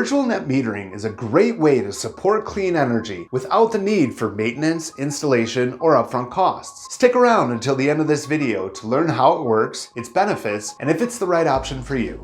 Virtual net metering is a great way to support clean energy without the need for maintenance, installation, or upfront costs. Stick around until the end of this video to learn how it works, its benefits, and if it's the right option for you.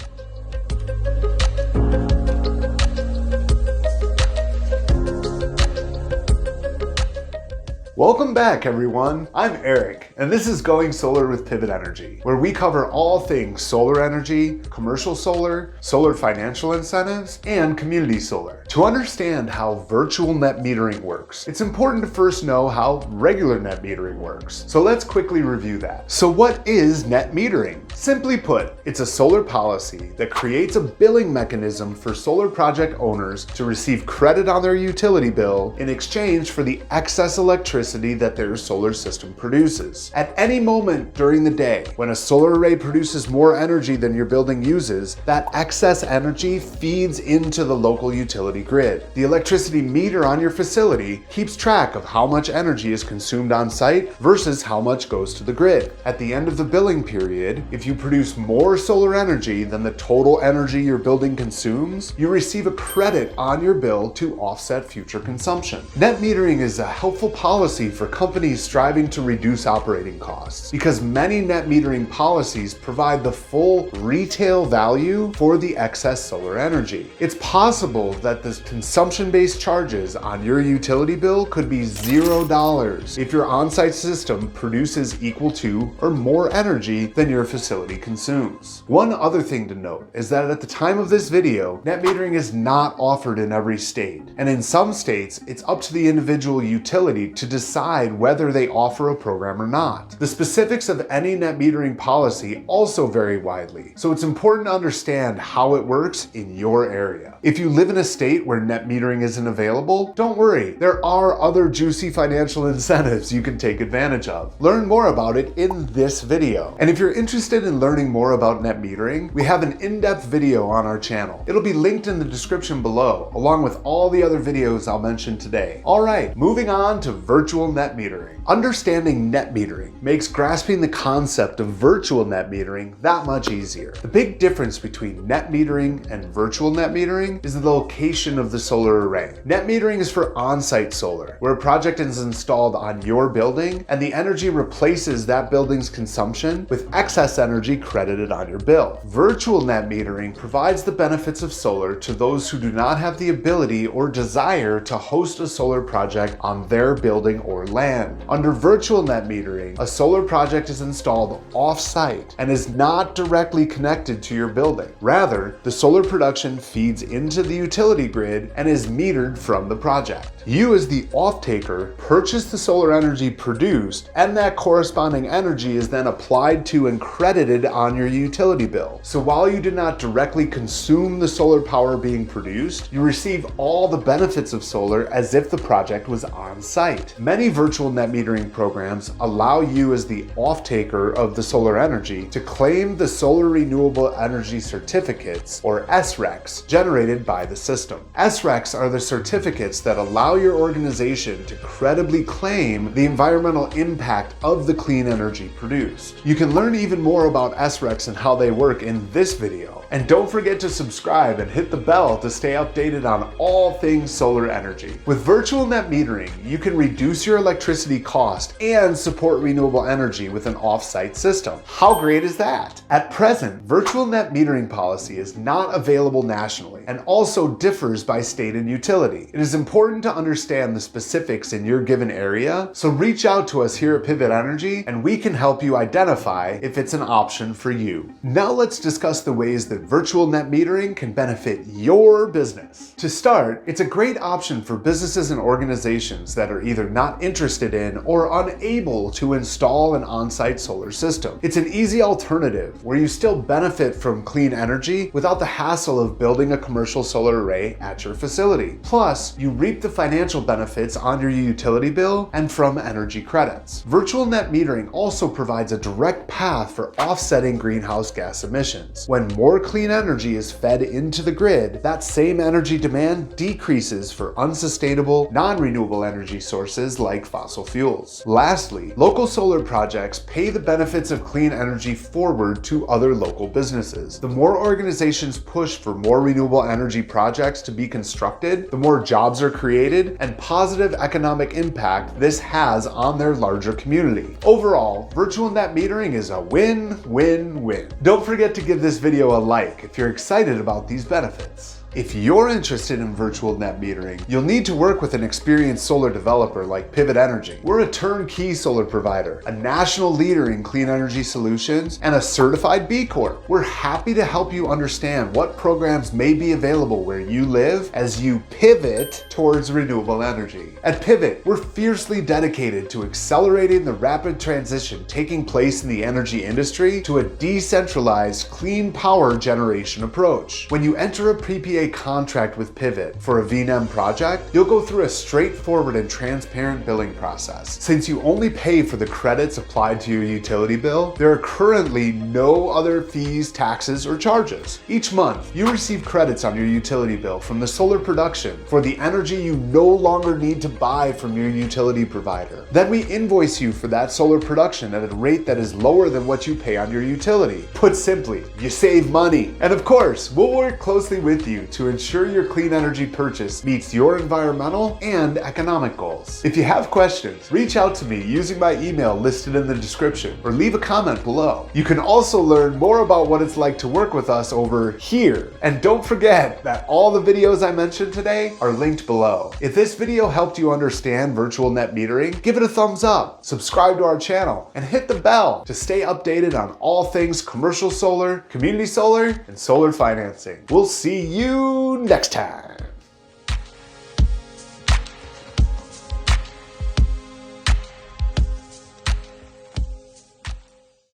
Welcome back, everyone. I'm Eric, and this is Going Solar with Pivot Energy, where we cover all things solar energy, commercial solar, solar financial incentives, and community solar. To understand how virtual net metering works, it's important to first know how regular net metering works. So let's quickly review that. So what is net metering? Simply put, it's a solar policy that creates a billing mechanism for solar project owners to receive credit on their utility bill in exchange for the excess electricity that their solar system produces. At any moment during the day, when a solar array produces more energy than your building uses, that excess energy feeds into the local utility grid. The electricity meter on your facility keeps track of how much energy is consumed on site versus how much goes to the grid. At the end of the billing period, if you produce more solar energy than the total energy your building consumes, you receive a credit on your bill to offset future consumption. Net metering is a helpful policy for companies striving to reduce operating costs, because many net metering policies provide the full retail value for the excess solar energy. It's possible that the consumption-based charges on your utility bill could be $0 if your on-site system produces equal to or more energy than your facility consumes. One other thing to note is that at the time of this video, net metering is not offered in every state, and in some states, it's up to the individual utility to decide whether they offer a program or not. The specifics of any net metering policy also vary widely, so it's important to understand how it works in your area. If you live in a state where net metering isn't available, don't worry, there are other juicy financial incentives you can take advantage of. Learn more about it in this video. And if you're interested in learning more about net metering, we have an in-depth video on our channel. It'll be linked in the description below, along with all the other videos I'll mention today. All right, moving on to virtual net metering. Understanding net metering makes grasping the concept of virtual net metering that much easier. The big difference between net metering and virtual net metering is the location of the solar array. Net metering is for on-site solar, where a project is installed on your building and the energy replaces that building's consumption with excess energy credited on your bill. Virtual net metering provides the benefits of solar to those who do not have the ability or desire to host a solar project on their building or land. Under virtual net metering, a solar project is installed off-site and is not directly connected to your building. Rather, the solar production feeds into the utility grid and is metered from the project. You, as the off-taker, purchase the solar energy produced, and that corresponding energy is then applied to and credited on your utility bill. So while you did not directly consume the solar power being produced, you receive all the benefits of solar as if the project was on-site. Many virtual net metering programs allow you, as the off-taker of the solar energy, to claim the solar renewable energy certificates, or SRECs, generated by the system. SRECs are the certificates that allow your organization to credibly claim the environmental impact of the clean energy produced. You can learn even more about SRECs and how they work in this video. And don't forget to subscribe and hit the bell to stay updated on all things solar energy. With virtual net metering, you can reduce your electricity cost and support renewable energy with an off-site system. How great is that? At present, virtual net metering policy is not available nationally and also differs by state and utility. It is important to understand the specifics in your given area, so reach out to us here at Pivot Energy and we can help you identify if it's an option for you. Now let's discuss the ways that virtual net metering can benefit your business. To start, it's a great option for businesses and organizations that are either not interested in or unable to install an on-site solar system. It's an easy alternative where you still benefit from clean energy without the hassle of building a commercial solar array at your facility. Plus, you reap the financial benefits on your utility bill and from energy credits. Virtual net metering also provides a direct path for offsetting greenhouse gas emissions. When more clean energy is fed into the grid, that same energy demand decreases for unsustainable, non-renewable energy sources like fossil fuels. Lastly, local solar projects pay the benefits of clean energy forward to other local businesses. The more organizations push for more renewable energy projects to be constructed, the more jobs are created and positive economic impact this has on their larger community. Overall, virtual net metering is a win-win-win. Don't forget to give this video a like if you're excited about these benefits. If you're interested in virtual net metering, you'll need to work with an experienced solar developer like Pivot Energy. We're a turnkey solar provider, a national leader in clean energy solutions, and a certified B Corp. We're happy to help you understand what programs may be available where you live as you pivot towards renewable energy. At Pivot, we're fiercely dedicated to accelerating the rapid transition taking place in the energy industry to a decentralized, clean power generation approach. When you enter a PPA contract with Pivot for a VNEM project, you'll go through a straightforward and transparent billing process. Since you only pay for the credits applied to your utility bill, there are currently no other fees, taxes, or charges. Each month, you receive credits on your utility bill from the solar production for the energy you no longer need to buy from your utility provider. Then we invoice you for that solar production at a rate that is lower than what you pay on your utility. Put simply, you save money. And of course, we'll work closely with you to ensure your clean energy purchase meets your environmental and economic goals. If you have questions, reach out to me using my email listed in the description or leave a comment below. You can also learn more about what it's like to work with us over here. And don't forget that all the videos I mentioned today are linked below. If this video helped you understand virtual net metering, give it a thumbs up, subscribe to our channel, and hit the bell to stay updated on all things commercial solar, community solar, and solar financing. We'll see you next time.